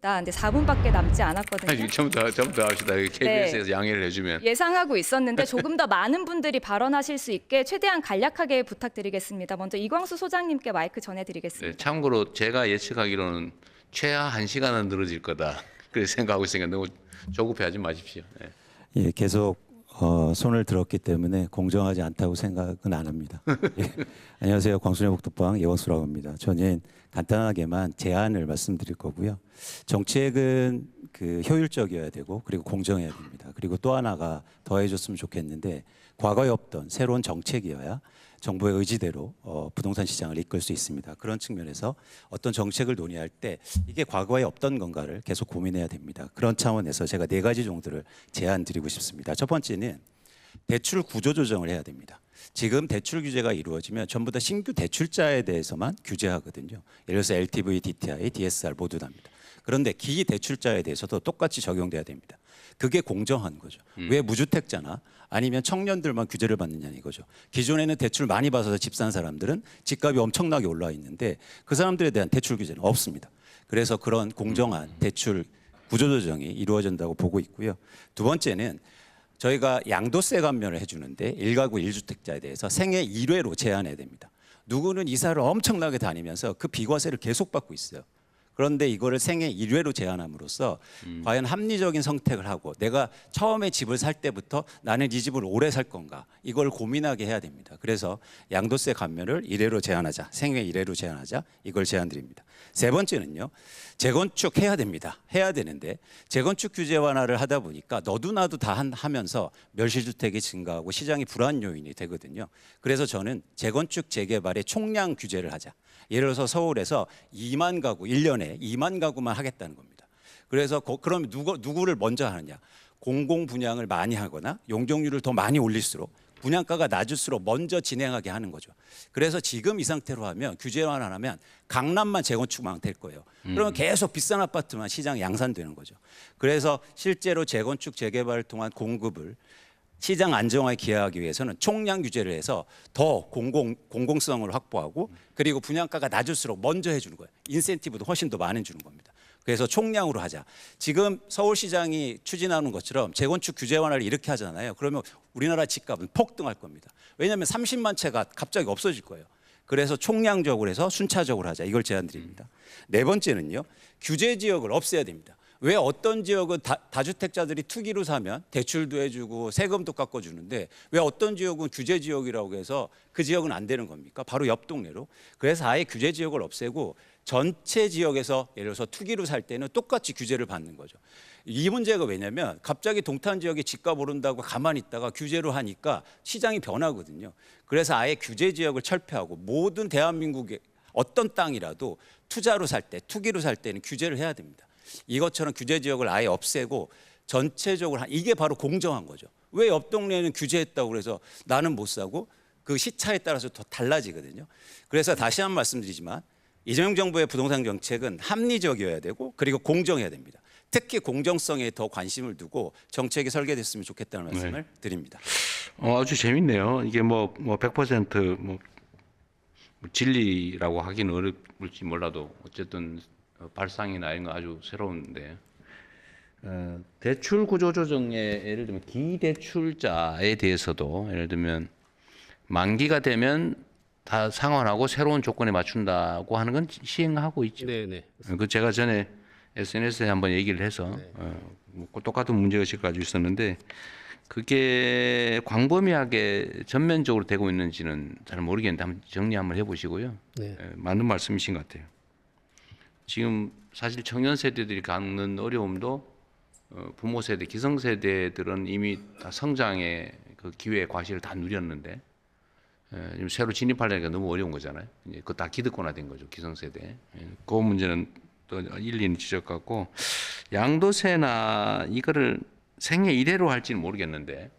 근데 4분밖에 남지 않았거든요. 아니, 전부 다 합시다. KBS에서 네. 양해를 해주면. 예상하고 있었는데 조금 더 많은 분들이 발언하실 수 있게 최대한 간략하게 부탁드리겠습니다. 먼저 이광수 소장님께 마이크 전해드리겠습니다. 네, 참고로 제가 예측하기로는 최하 1시간은 늘어질 거다. 그렇게 생각하고 있으니까 너무 조급해하지 마십시오. 네. 예, 계속 손을 들었기 때문에 공정하지 않다고 생각은 안 합니다. 예. 안녕하세요. 광순회 복덕방 이광수라고 합니다. 저는 간단하게만 제안을 말씀드릴 거고요. 정책은 그 효율적이어야 되고 그리고 공정해야 됩니다. 그리고 또 하나가 더해줬으면 좋겠는데 과거에 없던 새로운 정책이어야 정부의 의지대로 부동산 시장을 이끌 수 있습니다. 그런 측면에서 어떤 정책을 논의할 때 이게 과거에 없던 건가를 계속 고민해야 됩니다. 그런 차원에서 제가 4가지 정도를 제안드리고 싶습니다. 첫 번째는 대출 구조 조정을 해야 됩니다. 지금 대출 규제가 이루어지면 전부 다 신규 대출자에 대해서만 규제하거든요. 예를 들어서 LTV, DTI, DSR 모두 다입니다. 그런데 기 대출자에 대해서도 똑같이 적용돼야 됩니다. 그게 공정한 거죠. 왜 무주택자나 아니면 청년들만 규제를 받느냐는 이거죠. 기존에는 대출 많이 받아서 집 산 사람들은 집값이 엄청나게 올라 있는데 그 사람들에 대한 대출 규제는 없습니다. 그래서 그런 공정한 대출 구조조정이 이루어진다고 보고 있고요. 두 번째는 저희가 양도세 감면을 해주는데 1가구 1주택자에 대해서 생애 1회로 제한해야 됩니다. 누구는 이사를 엄청나게 다니면서 그 비과세를 계속 받고 있어요. 그런데 이거를 생애 1회로 제한함으로써 과연 합리적인 선택을 하고 내가 처음에 집을 살 때부터 나는 이 집을 오래 살 건가 이걸 고민하게 해야 됩니다. 그래서 양도세 감면을 1회로 제한하자, 생애 1회로 제한하자 이걸 제안드립니다. 세 번째는요. 재건축 해야 됩니다. 해야 되는데 재건축 규제 완화를 하다 보니까 너도나도 다 하면서 멸실주택이 증가하고 시장이 불안 요인이 되거든요. 그래서 저는 재건축 재개발의 총량 규제를 하자. 예를 들어서 서울에서 2만 가구 1년에 2만 가구만 하겠다는 겁니다. 그래서 그럼 누구를 먼저 하느냐? 공공 분양을 많이 하거나 용적률을 더 많이 올릴수록 분양가가 낮을수록 먼저 진행하게 하는 거죠. 그래서 지금 이 상태로 하면 규제 완화하면 강남만 재건축만 될 거예요. 그러면 계속 비싼 아파트만 시장 양산되는 거죠. 그래서 실제로 재건축 재개발을 통한 공급을 시장 안정화에 기여하기 위해서는 총량 규제를 해서 더 공공성을 확보하고 그리고 분양가가 낮을수록 먼저 해주는 거예요. 인센티브도 훨씬 더 많이 주는 겁니다. 그래서 총량으로 하자. 지금 서울시장이 추진하는 것처럼 재건축 규제 완화를 이렇게 하잖아요. 그러면 우리나라 집값은 폭등할 겁니다. 왜냐하면 30만 채가 갑자기 없어질 거예요. 그래서 총량적으로 해서 순차적으로 하자. 이걸 제안드립니다. 네 번째는요. 규제 지역을 없애야 됩니다. 왜 어떤 지역은 다주택자들이 투기로 사면 대출도 해주고 세금도 깎아주는데 왜 어떤 지역은 규제 지역이라고 해서 그 지역은 안 되는 겁니까? 바로 옆 동네로. 그래서 아예 규제 지역을 없애고 전체 지역에서 예를 들어서 투기로 살 때는 똑같이 규제를 받는 거죠. 이 문제가 왜냐하면 갑자기 동탄 지역에 집값 오른다고 가만히 있다가 규제로 하니까 시장이 변하거든요. 그래서 아예 규제 지역을 철폐하고 모든 대한민국의 어떤 땅이라도 투자로 살 때, 투기로 살 때는 규제를 해야 됩니다. 이것처럼 규제 지역을 아예 없애고 전체적으로 이게 바로 공정한 거죠. 왜 옆 동네는 규제했다고 그래서 나는 못 사고 그 시차에 따라서 더 달라지거든요. 그래서 다시 한번 말씀드리지만 이재명 정부의 부동산 정책은 합리적이어야 되고 그리고 공정해야 됩니다. 특히 공정성에 더 관심을 두고 정책이 설계됐으면 좋겠다는 말씀을 드립니다. 아주 재밌네요. 이게 뭐 100% 진리라고 하기는 어렵을지 몰라도 어쨌든 발상이나 이런 거 아주 새로운데 대출 구조 조정에 예를 들면 기대출자에 대해서도 예를 들면 만기가 되면 다 상환하고 새로운 조건에 맞춘다고 하는 건 시행하고 있죠. 네네. 그 제가 전에 SNS에 한번 얘기를 해서 뭐 똑같은 문제의식 가지고 있었는데 그게 광범위하게 전면적으로 되고 있는지는 잘 모르겠는데 한번 정리 한번 해보시고요. 네. 맞는 말씀이신 것 같아요. 지금 사실 청년 세대들이 겪는 어려움도 부모 세대, 기성 세대들은 이미 다 성장의 그 기회, 과실을 다 누렸는데 지금 새로 진입하려니까 너무 어려운 거잖아요. 이제 그거 다 기득권화된 거죠, 기성 세대. 그 문제는 또 일리는 지적받고 양도세나 이거를 생애 1회로 할지는 모르겠는데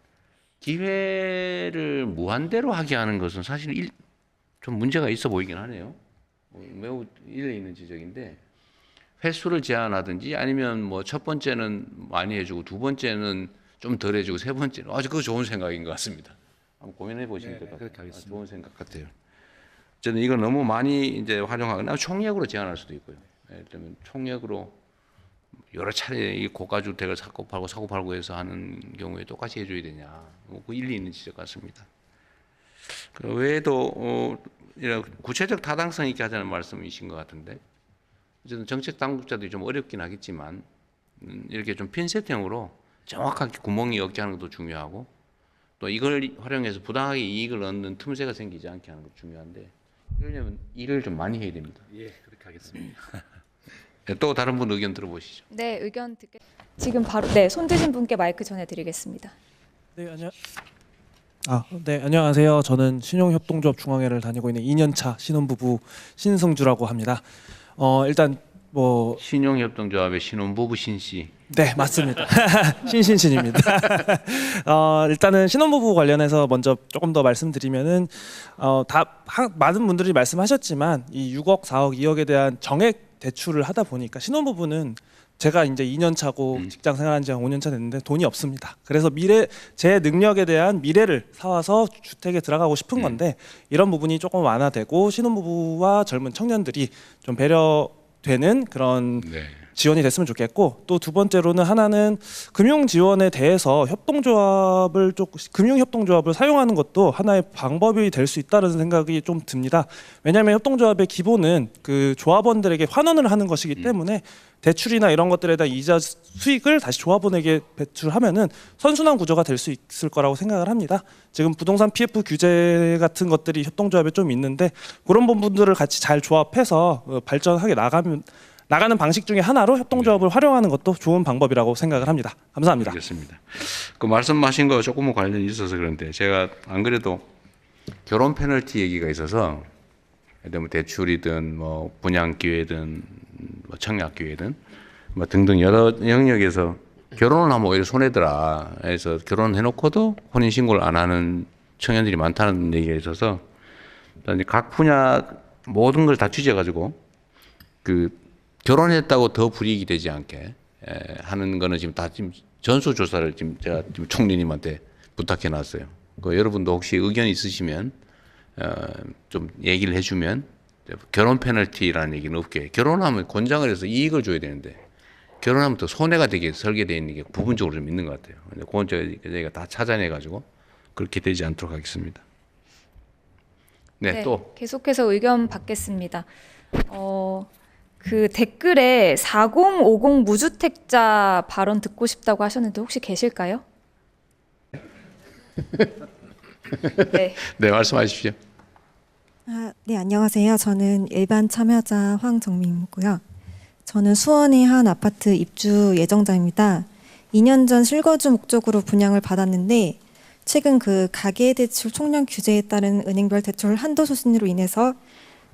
기회를 무한대로 하게 하는 것은 사실 좀 문제가 있어 보이긴 하네요. 매우 일리 있는 지적인데 횟수를 제한하든지 아니면 뭐 첫 번째는 많이 해주고 두 번째는 좀 덜 해주고 세 번째는 아주 그거 좋은 생각인 것 같습니다. 한번 고민해 보시면 될 것 같아요. 그렇게 하겠습니다. 좋은 생각 같아요. 저는 이거 너무 많이 이제 활용하거나 총액으로 제한할 수도 있고요. 예를 들면 총액으로 여러 차례 이 고가 주택을 사고 팔고 해서 하는 경우에 똑같이 해줘야 되냐? 그 일리 있는 지적 같습니다. 그 외에도 이런 구체적 타당성 있게 하자는 말씀이신 것 같은데, 어쨌든 정책 당국자들이 좀 어렵긴 하겠지만 이렇게 좀 핀셋형으로 정확하게 구멍이 없게 하는 것도 중요하고, 또 이걸 활용해서 부당하게 이익을 얻는 틈새가 생기지 않게 하는 것도 중요한데, 이러려면 일을 좀 많이 해야 됩니다. 예, 그렇게 하겠습니다. 네, 또 다른 분 의견 들어보시죠. 네, 의견 듣게. 지금 바로 네, 손 드신 분께 마이크 전해드리겠습니다. 네, 안녕하세요. 저는 신용협동조합 중앙회를 다니고 있는 2년차 신혼부부 신승주라고 합니다. 일단 뭐 신용협동조합의 신혼부부 신씨. 네, 맞습니다. 신신신입니다. 일단은 신혼부부 관련해서 먼저 조금 더 말씀드리면은 많은 분들이 말씀하셨지만 이 6억, 4억, 2억에 대한 정액 대출을 하다 보니까 신혼부부는 제가 이제 2년 차고 직장 생활한 지 한 5년 차 됐는데 돈이 없습니다. 그래서 제 능력에 대한 미래를 사와서 주택에 들어가고 싶은 건데 이런 부분이 조금 완화되고 신혼부부와 젊은 청년들이 좀 배려되는 그런 네. 지원이 됐으면 좋겠고, 또 두 번째로는 하나는 금융 지원에 대해서 금융협동조합을 사용하는 것도 하나의 방법이 될 수 있다는 생각이 좀 듭니다. 왜냐하면 협동조합의 기본은 그 조합원들에게 환원을 하는 것이기 때문에 대출이나 이런 것들에 대한 이자 수익을 다시 조합원에게 배출하면은 선순환 구조가 될 수 있을 거라고 생각을 합니다. 지금 부동산 PF 규제 같은 것들이 협동조합에 좀 있는데 그런 부분들을 같이 잘 조합해서 발전하게 나가는 방식 중에 하나로 협동조합을 활용하는 것도 좋은 방법이라고 생각을 합니다. 감사합니다. 알겠습니다. 그 말씀하신 거 조금은 관련이 있어서 그런데, 제가 안 그래도 결혼 페널티 얘기가 있어서, 뭐 대출이든 뭐 분양 기회든 뭐 청약 기회든 뭐 등등 여러 영역에서 결혼을 하면 오히려 손해더라 해서 결혼해놓고도 혼인 신고를 안 하는 청년들이 많다는 얘기가 있어서, 일단 각 분야 모든 걸 다 취재해가지고 그 결혼했다고 더 불이익이 되지 않게 하는 거는 지금 전수조사를 제가 지금 총리님한테 부탁해놨어요. 그 여러분도 혹시 의견 있으시면 좀 얘기를 해주면, 결혼 페널티라는 얘기는 없게, 결혼하면 권장을 해서 이익을 줘야 되는데 결혼하면 또 손해가 되게 설계되어 있는 게 부분적으로 좀 있는 것 같아요. 그건 저희가 다 찾아내가지고 그렇게 되지 않도록 하겠습니다. 네, 또 계속해서 의견 받겠습니다. 그 댓글에 4050 무주택자 발언 듣고 싶다고 하셨는데 혹시 계실까요? 네. 네, 말씀하십시오. 네, 안녕하세요. 저는 일반 참여자 황정민이고요. 저는 수원의 한 아파트 입주 예정자입니다. 2년 전 실거주 목적으로 분양을 받았는데 최근 그 가계대출 총량 규제에 따른 은행별 대출 한도 소진으로 인해서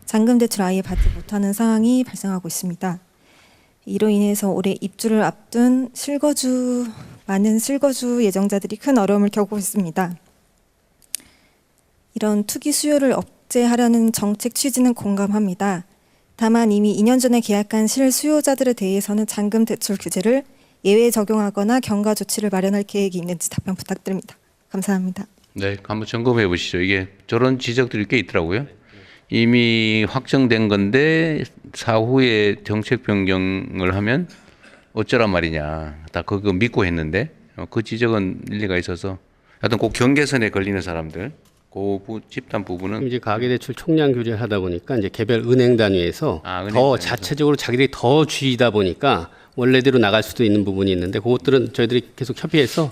잔금 대출 아예 받지 못하는 상황이 발생하고 있습니다. 이로 인해서 올해 입주를 앞둔 많은 실거주 예정자들이 큰 어려움을 겪고 있습니다. 이런 투기 수요를 억제하려는 정책 취지는 공감합니다. 다만 이미 2년 전에 계약한 실수요자들에 대해서는 잔금 대출 규제를 예외 적용하거나 경과 조치를 마련할 계획이 있는지 답변 부탁드립니다. 감사합니다. 네, 한번 점검해 보시죠. 이게 저런 지적들이 꽤 있더라고요. 이미 확정된 건데 사후에 정책 변경을 하면 어쩌란 말이냐. 다 그거 믿고 했는데 그 지적은 일리가 있어서, 하여튼 꼭 경계선에 걸리는 사람들, 그 집단 부분은 이제 가계대출 총량 규제를 하다 보니까 이제 개별 은행 단위에서 은행 더 단위에서. 자체적으로 자기들이 더 쥐다 보니까 원래대로 나갈 수도 있는 부분이 있는데 그것들은 저희들이 계속 협의해서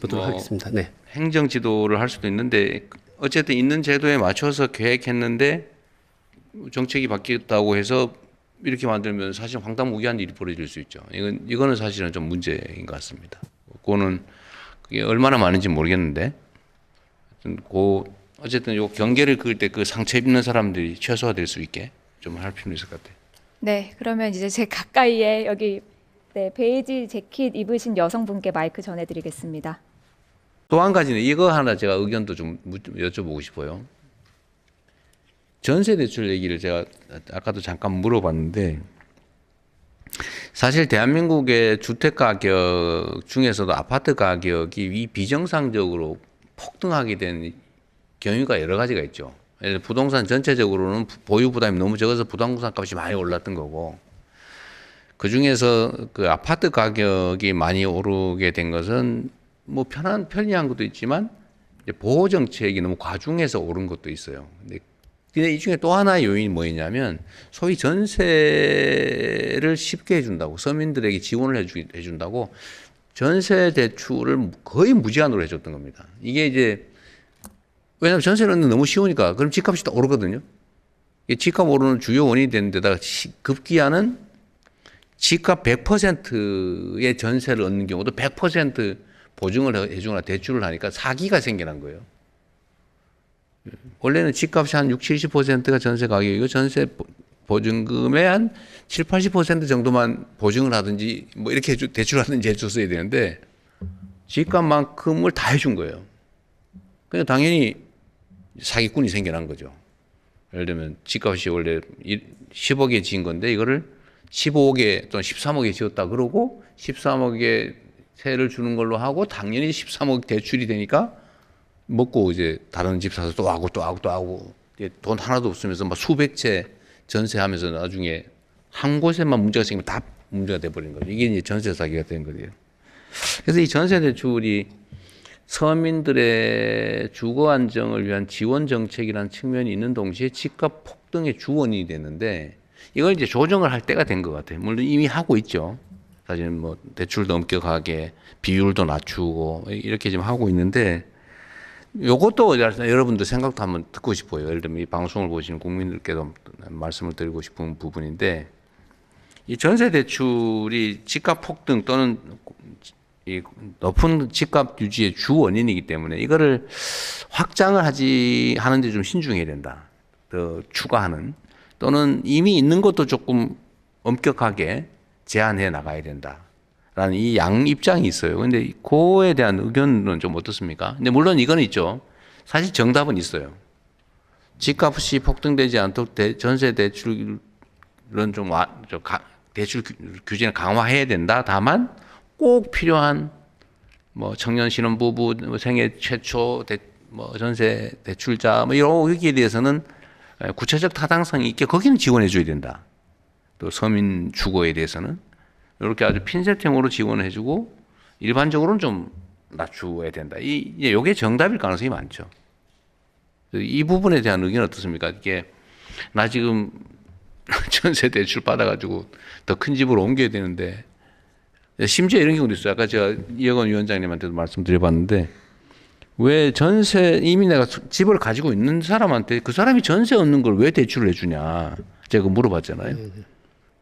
보도록 하겠습니다. 네. 행정 지도를 할 수도 있는데, 어쨌든 있는 제도에 맞춰서 계획했는데 정책이 바뀌었다고 해서 이렇게 만들면 사실 황당무계한 일이 벌어질 수 있죠. 이거는 사실은 좀 문제인 것 같습니다. 그거는 그게 얼마나 많은지 모르겠는데, 어쨌든 요 경계를 그을 때 그 상처 입는 사람들이 최소화될 수 있게 좀 할 필요는 있을 것 같아요. 네, 그러면 이제 제 가까이에 여기 베이지 재킷 입으신 여성분께 마이크 전해드리겠습니다. 또 한 가지는 이거 하나 제가 의견도 좀 여쭤보고 싶어요. 전세 대출 얘기를 제가 아까도 잠깐 물어봤는데, 사실 대한민국의 주택 가격 중에서도 아파트 가격이 비정상적으로 폭등하게 된 경우가 여러 가지가 있죠. 예를 들어 부동산 전체적으로는 보유 부담이 너무 적어서 부동산 값이 많이 올랐던 거고, 그 중에서 그 아파트 가격이 많이 오르게 된 것은 뭐 편리한 것도 있지만 이제 보호 정책이 너무 과중해서 오른 것도 있어요. 근데 이 중에 또 하나의 요인이 뭐였냐면 소위 전세를 쉽게 해준다고 서민들에게 지원을 해준다고 전세 대출을 거의 무제한으로 해줬던 겁니다. 이게 이제 왜냐하면 전세는 너무 쉬우니까 그럼 집값이 또 오르거든요. 집값 오르는 주요 원인이 되는 데다가 급기야는 집값 100%의 전세를 얻는 경우도 100% 보증을 해주거나 대출을 하니까 사기가 생겨난 거예요. 원래는 집값이 한 60, 70%가 전세 가격이고 전세 보증금의 한 7, 80% 정도만 보증을 하든지 뭐 이렇게 대출하든지 해줬어야 되는데 집값만큼을 다 해준 거예요. 그냥 당연히 사기꾼이 생겨난 거죠. 예를 들면 집값이 원래 10억에 지은 건데 이거를 15억에 또는 13억에 지었다 그러고 13억에 세를 주는 걸로 하고 당연히 13억 대출이 되니까 먹고 이제 다른 집 사서 또 하고 또 하고 또 하고 돈 하나도 없으면서 막 수백 채 전세하면서 나중에 한 곳에만 문제가 생기면 다 문제가 돼버린 거죠. 이게 이제 전세 사기가 된 거예요. 그래서 이 전세 대출이 서민들의 주거 안정을 위한 지원 정책이라는 측면이 있는 동시에 집값 폭등의 주원인이 됐는데 이걸 이제 조정을 할 때가 된 것 같아요. 물론 이미 하고 있죠. 사실 뭐 대출도 엄격하게 비율도 낮추고 이렇게 지금 하고 있는데 요것도 여러분들 생각도 한번 듣고 싶어요. 예를 들면 이 방송을 보시는 국민들께도 말씀을 드리고 싶은 부분인데 이 전세 대출이 집값 폭등 또는 이 높은 집값 유지의 주 원인이기 때문에 이거를 확장을 하는데 좀 신중해야 된다. 더 추가하는 또는 이미 있는 것도 조금 엄격하게 제한해 나가야 된다라는 이 양 입장이 있어요. 근데 그거에 대한 의견은 좀 어떻습니까? 근데 물론 이건 있죠. 사실 정답은 있어요. 집값이 폭등되지 않도록 전세 대출은 대출 규제는 강화해야 된다. 다만 꼭 필요한 뭐 청년 신혼부부 생애 최초 전세 대출자 여기에 대해서는 구체적 타당성이 있게 거기는 지원해 줘야 된다. 또 서민 주거에 대해서는 이렇게 아주 핀셋형으로 지원을 해주고 일반적으로는 좀 낮추어야 된다. 이게 정답일 가능성이 많죠. 이 부분에 대한 의견은 어떻습니까? 이게 나 지금 전세 대출 받아가지고 더 큰 집으로 옮겨야 되는데 심지어 이런 경우도 있어요. 아까 제가 이혁원 위원장님한테도 말씀드려봤는데 왜 이미 내가 집을 가지고 있는 사람한테 그 사람이 전세 얻는 걸 왜 대출을 해주냐 제가 물어봤잖아요.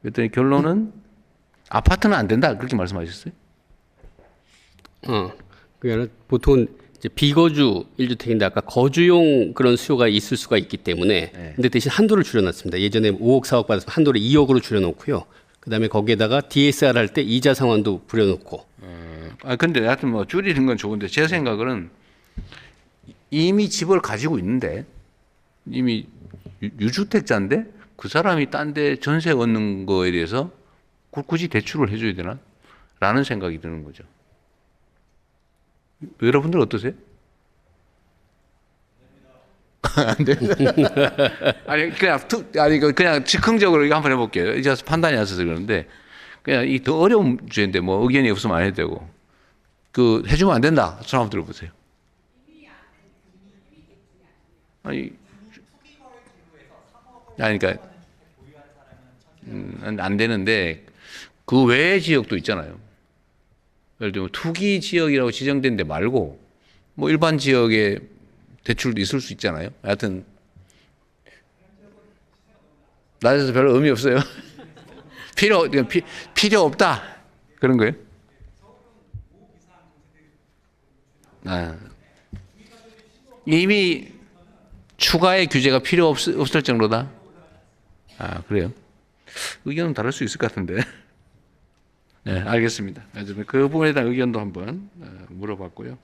그랬더니 결론은 아파트는 안 된다 그렇게 말씀하셨어요. 그러니까 보통 이제 비거주 1주택인데 아까 거주용 그런 수요가 있을 수가 있기 때문에 근데 대신 한도를 줄여놨습니다. 예전에 5억 4억 받았으면 한도를 2억으로 줄여놓고요. 그다음에 거기에다가 DSR 할 때 이자 상환도 부려놓고. 근데 하여튼 뭐 줄이는 건 좋은데 제 생각은 이미 집을 가지고 있는데 이미 유주택자인데 그 사람이 딴 데 전세 얻는 거에 대해서 굳이 대출을 해줘야 되나? 라는 생각이 드는 거죠. 여러분들 어떠세요? 안 돼. 그냥 즉흥적으로 이거 한번 해볼게요. 이제 판단이 안 서서 그러는데 그냥 이 더 어려운 주제인데 뭐 의견이 없으면 안 해도 되고 그 해주면 안 된다. 손 한번 들어보세요. 그러니까 안 되는데 그 외의 지역도 있잖아요. 예를 들면 투기 지역이라고 지정된 데 말고 뭐 일반 지역에 대출도 있을 수 있잖아요. 하여튼 낮아서 별로 의미 없어요. 필요 없다 그런 거예요. 이미 추가의 규제가 필요 없을 정도다. 그래요. 의견은 다를 수 있을 것 같은데. 네, 알겠습니다. 그 부분에 대한 의견도 한번 물어봤고요.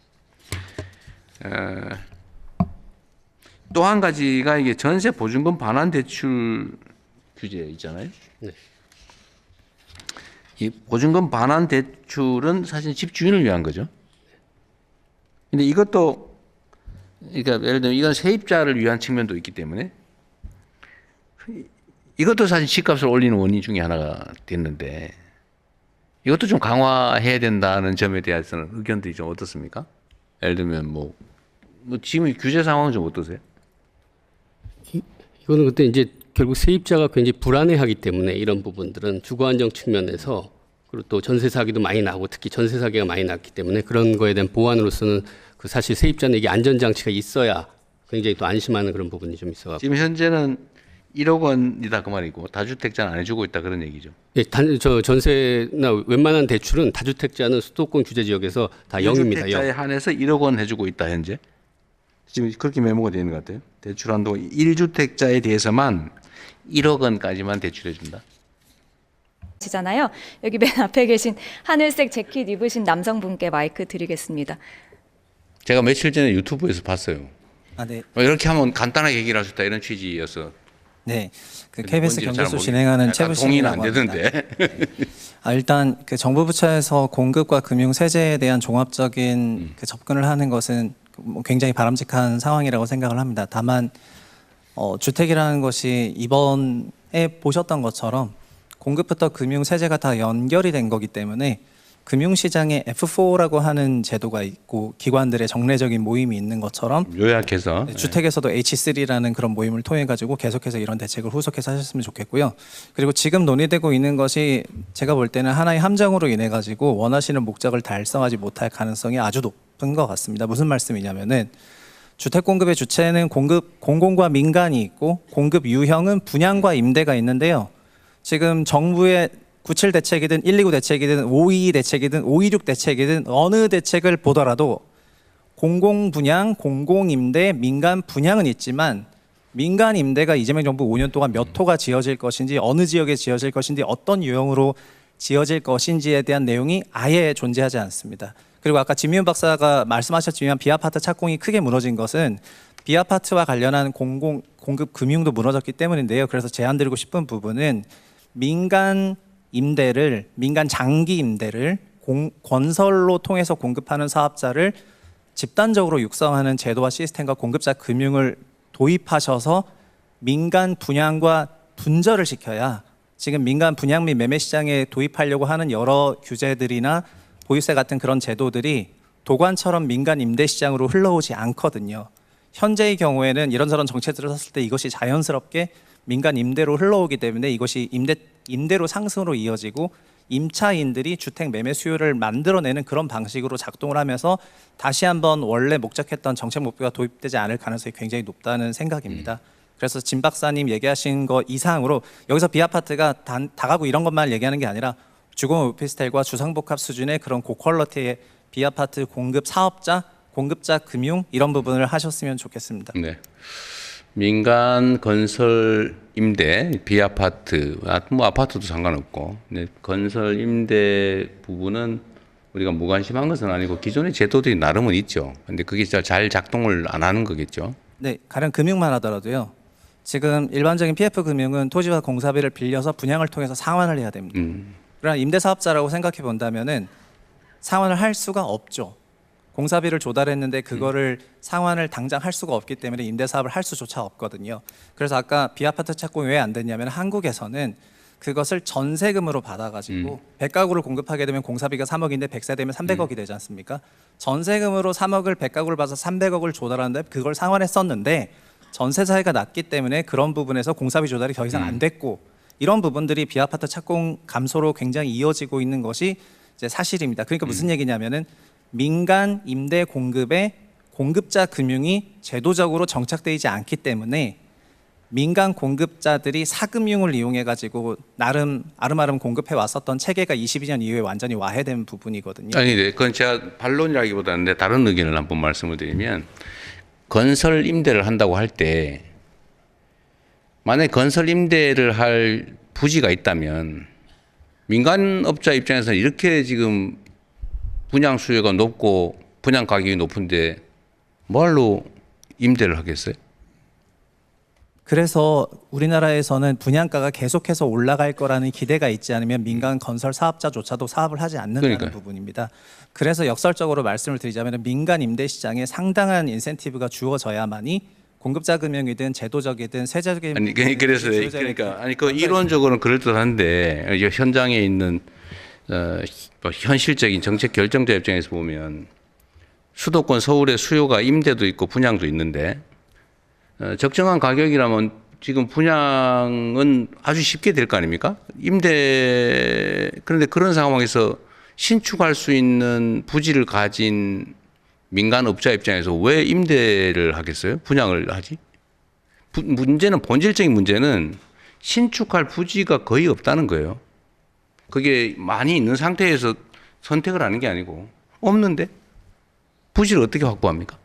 또 한 가지가 이게 전세 보증금 반환 대출 규제 있잖아요. 네. 이 보증금 반환 대출은 사실 집주인을 위한 거죠. 근데 이것도 그러니까 예를 들면 이건 세입자를 위한 측면도 있기 때문에 이것도 사실 집값을 올리는 원인 중에 하나가 됐는데 이것도 좀 강화해야 된다는 점에 대해서는 의견들이 좀 어떻습니까? 예를 들면 뭐 지금 규제 상황은 좀 어떠세요? 이거는 그때 이제 결국 세입자가 굉장히 불안해하기 때문에 이런 부분들은 주거 안정 측면에서 그리고 또 전세 사기도 많이 나고 특히 전세 사기가 많이 났기 때문에 그런 거에 대한 보완으로서는 그 사실 세입자는 이게 안전 장치가 있어야 굉장히 또 안심하는 그런 부분이 좀 있어가지고. 지금 현재는 1억 원이다 그 말이고 다주택자는 안 해주고 있다 그런 얘기죠. 예, 저 전세나 웬만한 대출은 다주택자는 수도권 규제 지역에서 다 0입니다. 0. 1주택자에 한해서 1억 원 해주고 있다 현재. 지금 그렇게 메모가 되어 있는 것 같아요. 대출 한도 1주택자에 대해서만 1억 원까지만 대출해 준다. 시잖아요. 여기 맨 앞에 계신 하늘색 재킷 입으신 남성분께 마이크 드리겠습니다. 제가 며칠 전에 유튜브에서 봤어요. 네. 이렇게 하면 간단하게 얘기를 할 수 있다 이런 취지였어. 네. 그 근데 KBS 뭔지를 잘 경제소 모르겠- 진행하는 약간 동의는 최부심이라고 안 합니다. 되던데. 일단 그 정부 부처에서 공급과 금융 세제에 대한 종합적인 그 접근을 하는 것은 뭐 굉장히 바람직한 상황이라고 생각을 합니다. 다만 주택이라는 것이 이번에 보셨던 것처럼 공급부터 금융 세제가 다 연결이 된 거기 때문에 금융시장에 F4라고 하는 제도가 있고 기관들의 정례적인 모임이 있는 것처럼 요약해서 주택에서도 H3라는 그런 모임을 통해 가지고 계속해서 이런 대책을 후속해서 하셨으면 좋겠고요. 그리고 지금 논의되고 있는 것이 제가 볼 때는 하나의 함정으로 인해 가지고 원하시는 목적을 달성하지 못할 가능성이 아주 높은 것 같습니다. 무슨 말씀이냐면은 주택 공급의 주체는 공공과 민간이 있고 공급 유형은 분양과 임대가 있는데요. 지금 정부의 97 대책이든 129 대책이든 522 대책이든 526 대책이든 어느 대책을 보더라도 공공 분양, 공공 임대, 민간 분양은 있지만 민간 임대가 이재명 정부 5년 동안 몇 호가 지어질 것인지 어느 지역에 지어질 것인지 어떤 유형으로 지어질 것인지에 대한 내용이 아예 존재하지 않습니다. 그리고 아까 진미훈 박사가 말씀하셨지만 비아파트 착공이 크게 무너진 것은 비아파트와 관련한 공급 금융도 무너졌기 때문인데요. 그래서 제안드리고 싶은 부분은 민간 임대를 민간 장기 임대를 건설로 통해서 공급하는 사업자를 집단적으로 육성하는 제도와 시스템과 공급자 금융을 도입하셔서 민간 분양과 분절을 시켜야 지금 민간 분양 및 매매 시장에 도입하려고 하는 여러 규제들이나 보유세 같은 그런 제도들이 도관처럼 민간 임대 시장으로 흘러오지 않거든요. 현재의 경우에는 이런저런 정책들을 썼을 때 이것이 자연스럽게 민간 임대로 흘러오기 때문에 이것이 임대로 상승으로 이어지고 임차인들이 주택 매매 수요를 만들어내는 그런 방식으로 작동을 하면서 다시 한번 원래 목적했던 정책 목표가 도입되지 않을 가능성이 굉장히 높다는 생각입니다. 그래서 진 박사님 얘기하신 거 이상으로 여기서 비아파트가 다가구 이런 것만 얘기하는 게 아니라 주거 오피스텔과 주상복합 수준의 그런 고퀄리티의 비아파트 공급 사업자, 공급자 금융 이런 부분을 하셨으면 좋겠습니다. 네. 민간 건설 임대, 비아파트, 뭐 아파트도 상관없고, 네, 건설 임대 부분은 우리가 무관심한 것은 아니고 기존의 제도들이 나름은 있죠. 근데 그게 잘 작동을 안 하는 거겠죠. 네, 가령 금융만 하더라도요. 지금 일반적인 PF 금융은 토지와 공사비를 빌려서 분양을 통해서 상환을 해야 됩니다. 그러나 임대사업자라고 생각해 본다면은 상환을 할 수가 없죠. 공사비를 조달했는데 그거를 상환을 당장 할 수가 없기 때문에 임대사업을 할 수조차 없거든요. 그래서 아까 비아파트 착공이 왜 안 됐냐면 한국에서는 그것을 전세금으로 받아가지고 100가구를 공급하게 되면 공사비가 3억인데 100세 되면 300억이 되지 않습니까? 전세금으로 3억을 100가구를 받아서 300억을 조달하는데 그걸 상환했었는데 전세 차이가 낮기 때문에 그런 부분에서 공사비 조달이 더 이상 안 됐고 이런 부분들이 비아파트 착공 감소로 굉장히 이어지고 있는 것이 이제 사실입니다. 그러니까 무슨 얘기냐면은 민간 임대 공급에 공급자 금융이 제도적으로 정착되지 않기 때문에 민간 공급자들이 사금융을 이용해 가지고 나름 아름아름 공급해 왔었던 체계가 22년 이후에 완전히 와해된 부분이거든요. 아니, 네, 그건 제가 반론이라기보다는 다른 의견을 한번 말씀을 드리면 건설 임대를 한다고 할 때 만약에 건설 임대를 할 부지가 있다면 민간업자 입장에서는 이렇게 지금 분양 수요가 높고 분양 가격이 높은데 뭐할로 임대를 하겠어요? 그래서 우리나라에서는 분양가가 계속해서 올라갈 거라는 기대가 있지 않으면 민간 건설 사업자조차도 사업을 하지 않는다는 그러니까요. 부분입니다. 그래서 역설적으로 말씀을 드리자면 민간 임대 시장에 상당한 인센티브가 주어져야만이 공급자 금융이든 제도적이든 세제적인 아니 그래서 주어져야 그러니까 아니 그 이론적으로는 그럴듯한데 현장에 있는 뭐 현실적인 정책 결정자 입장에서 보면 수도권 서울의 수요가 임대도 있고 분양도 있는데 적정한 가격이라면 지금 분양은 아주 쉽게 될 거 아닙니까? 그런데 그런 상황에서 신축할 수 있는 부지를 가진 민간업자 입장에서 왜 임대를 하겠어요? 분양을 하지? 본질적인 문제는 신축할 부지가 거의 없다는 거예요. 그게 많이 있는 상태에서 선택을 하는 게 아니고 없는데 부지를 어떻게 확보합니까?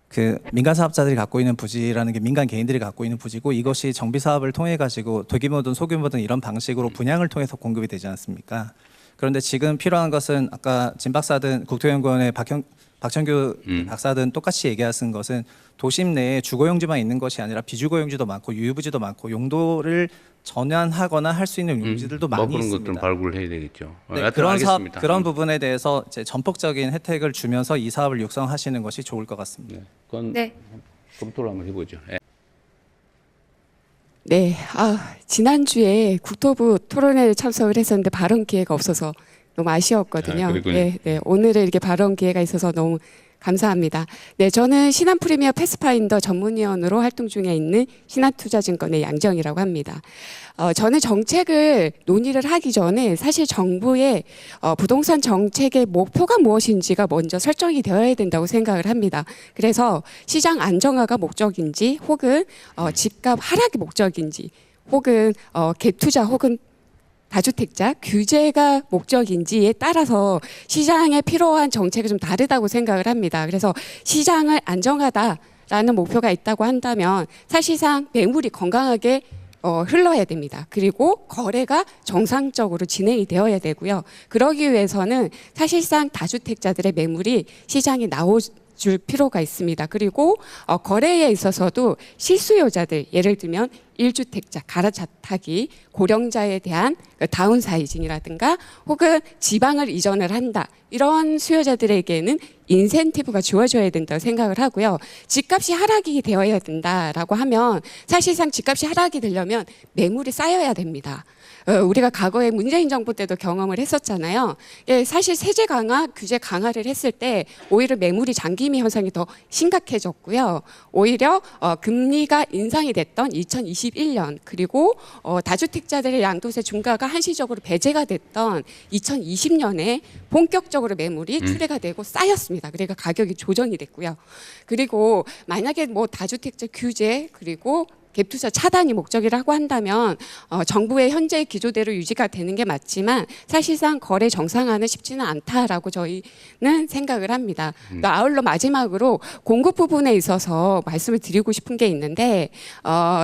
그 민간 사업자들이 갖고 있는 부지라는 게 민간 개인들이 갖고 있는 부지고 이것이 정비 사업을 통해 가지고 대규모든 소규모든 이런 방식으로 분양을 통해서 공급이 되지 않습니까? 그런데 지금 필요한 것은 아까 진 박사든 국토연구원의 박천규 박사든 똑같이 얘기하신 것은 도심 내에 주거용지만 있는 것이 아니라 비주거용지도 많고 유휴부지도 많고 용도를 전환하거나 할 수 있는 용지들도 많이 그런 있습니다. 것들은 발굴을 해야 되겠죠. 네, 그런 사업, 그런 부분에 대해서 이제 전폭적인 혜택을 주면서 이 사업을 육성하시는 것이 좋을 것 같습니다. 네, 그건 네. 검토를 한번 해보죠. 네. 네, 지난주에 국토부 토론회에 참석을 했었는데 발언 기회가 없어서 너무 아쉬웠거든요. 그랬군요. 네, 네, 오늘은 이렇게 발언 기회가 있어서 너무 감사합니다. 네, 저는 신한프리미어 패스파인더 전문위원으로 활동 중에 있는 신한투자증권의 양정이라고 합니다. 저는 정책을 논의를 하기 전에 사실 정부의 부동산 정책의 목표가 무엇인지가 먼저 설정이 되어야 된다고 생각을 합니다. 그래서 시장 안정화가 목적인지 혹은 집값 하락이 목적인지 혹은 갭 투자 혹은 다주택자 규제가 목적인지에 따라서 시장에 필요한 정책이 좀 다르다고 생각을 합니다. 그래서 시장을 안정하다라는 목표가 있다고 한다면 사실상 매물이 건강하게 흘러야 됩니다. 그리고 거래가 정상적으로 진행이 되어야 되고요. 그러기 위해서는 사실상 다주택자들의 매물이 시장에 나올 필요가 있습니다. 그리고 거래에 있어서도 실수요자들, 예를 들면 1주택자, 갈아타기, 고령자에 대한 다운사이징이라든가 혹은 지방을 이전을 한다. 이런 수요자들에게는 인센티브가 주어져야 된다고 생각을 하고요. 집값이 하락이 되어야 된다라고 하면 사실상 집값이 하락이 되려면 매물이 쌓여야 됩니다. 우리가 과거에 문재인 정부 때도 경험을 했었잖아요. 사실 세제 강화, 규제 강화를 했을 때 오히려 매물이 잠김이 현상이 더 심각해졌고요. 오히려 금리가 인상이 됐던 2021년 그리고 다주택자들의 양도세 중과가 한시적으로 배제가 됐던 2020년에 본격적으로 매물이 출회가 되고 쌓였습니다. 그러니까 가격이 조정이 됐고요. 그리고 만약에 뭐 다주택자 규제 그리고 갭투자 차단이 목적이라고 한다면 정부의 현재 기조대로 유지가 되는 게 맞지만 사실상 거래 정상화는 쉽지는 않다라고 저희는 생각을 합니다. 또 아울러 마지막으로 공급 부분에 있어서 말씀을 드리고 싶은 게 있는데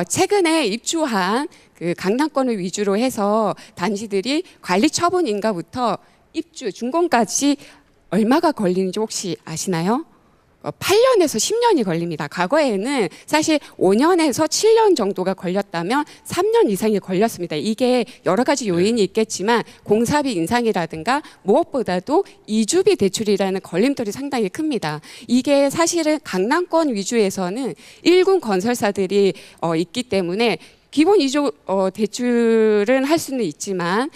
최근에 입주한 그 강남권을 위주로 해서 단지들이 관리 처분 인가부터 입주 준공까지 얼마가 걸리는지 혹시 아시나요? 8년에서 10년이 걸립니다. 과거에는 사실 5년에서 7년 정도가 걸렸다면 3년 이상이 걸렸습니다. 이게 여러 가지 요인이 있겠지만 공사비 인상이라든가 무엇보다도 이주비 대출이라는 걸림돌이 상당히 큽니다. 이게 사실은 강남권 위주에서는 1군 건설사들이 있기 때문에 기본 이주 대출은 할 수는 있지만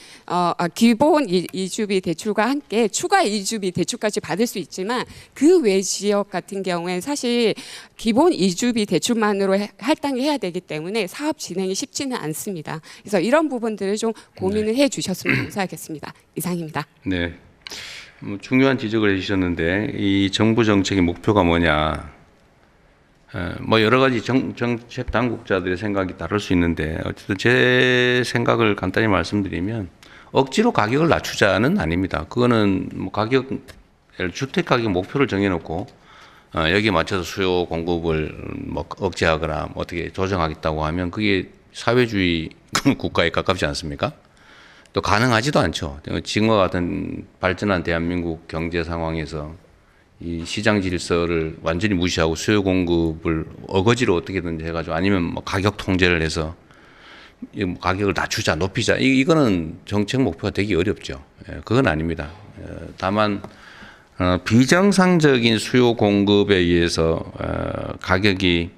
기본 이주비 대출과 함께 추가 이주비 대출까지 받을 수 있지만 그 외 지역 같은 경우에 사실 기본 이주비 대출만으로 할당을 해야 되기 때문에 사업 진행이 쉽지는 않습니다. 그래서 이런 부분들을 좀 고민을 해 주셨으면 감사하겠습니다. 이상입니다. 네, 중요한 지적을 해주셨는데 이 정부 정책의 목표가 뭐냐? 뭐 여러 가지 정책 당국자들의 생각이 다를 수 있는데 어쨌든 제 생각을 간단히 말씀드리면 억지로 가격을 낮추자는 아닙니다. 그거는 뭐 주택 가격 목표를 정해놓고 여기에 맞춰서 수요 공급을 뭐 억제하거나 뭐 어떻게 조정하겠다고 하면 그게 사회주의 국가에 가깝지 않습니까? 또 가능하지도 않죠. 지금과 같은 발전한 대한민국 경제 상황에서 이 시장 질서를 완전히 무시하고 수요 공급을 어거지로 어떻게든지 해가지고 아니면 뭐 가격 통제를 해서 가격을 낮추자, 높이자 이거는 정책 목표가 되기 어렵죠. 그건 아닙니다. 다만 비정상적인 수요 공급에 의해서 가격이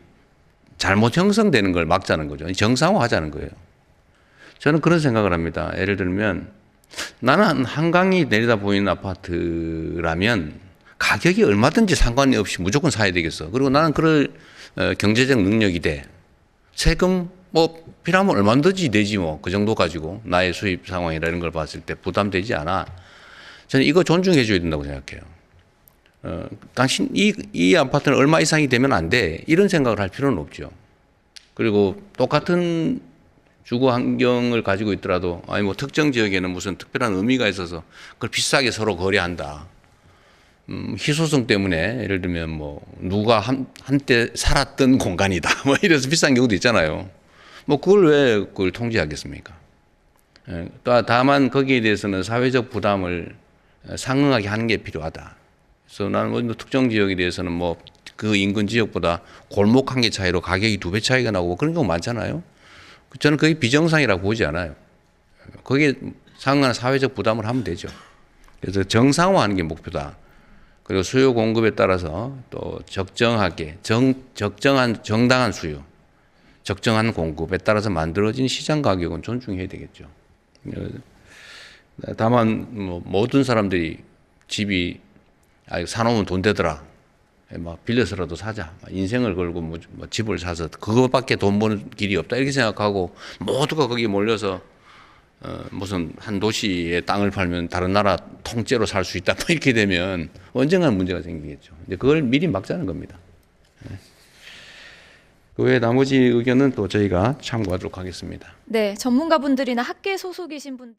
잘못 형성되는 걸 막자는 거죠. 정상화하자는 거예요. 저는 그런 생각을 합니다. 예를 들면 나는 한강이 내려다 보이는 아파트라면 가격이 얼마든지 상관이 없이 무조건 사야 되겠어. 그리고 나는 그럴 경제적 능력이 돼. 세금 뭐 필요하면 얼마든지 내지 뭐 그 정도 가지고 나의 수입 상황이라 이런 걸 봤을 때 부담되지 않아. 저는 이거 존중해 줘야 된다고 생각해요. 당신 이 아파트는 얼마 이상이 되면 안 돼. 이런 생각을 할 필요는 없죠. 그리고 똑같은 주거 환경을 가지고 있더라도 아니 뭐 특정 지역에는 무슨 특별한 의미가 있어서 그걸 비싸게 서로 거래한다. 희소성 때문에 예를 들면 뭐 누가 한때 살았던 공간이다. 뭐 이래서 비싼 경우도 있잖아요. 뭐 그걸 왜 그걸 통제하겠습니까? 다만 거기에 대해서는 사회적 부담을 상응하게 하는 게 필요하다. 그래서 나는 뭐 특정 지역에 대해서는 뭐 그 인근 지역보다 골목 한 개 차이로 가격이 2배 차이가 나고 그런 경우 많잖아요. 저는 그게 비정상이라고 보지 않아요. 거기에 상응하는 사회적 부담을 하면 되죠. 그래서 정상화하는 게 목표다. 그리고 수요 공급에 따라서 또 적정하게 적정한 정당한 수요, 적정한 공급에 따라서 만들어진 시장 가격은 존중해야 되겠죠. 다만 뭐 모든 사람들이 집이 사놓으면 돈 되더라. 막 빌려서라도 사자. 인생을 걸고 뭐 집을 사서 그거밖에 돈 버는 길이 없다 이렇게 생각하고 모두가 거기에 몰려서 무슨 한 도시의 땅을 팔면 다른 나라 통째로 살 수 있다 이렇게 되면 언젠가는 문제가 생기겠죠. 이제 그걸 미리 막자는 겁니다. 그 외에 나머지 의견은 또 저희가 참고하도록 하겠습니다. 네, 전문가분들이나 학계 소속이신 분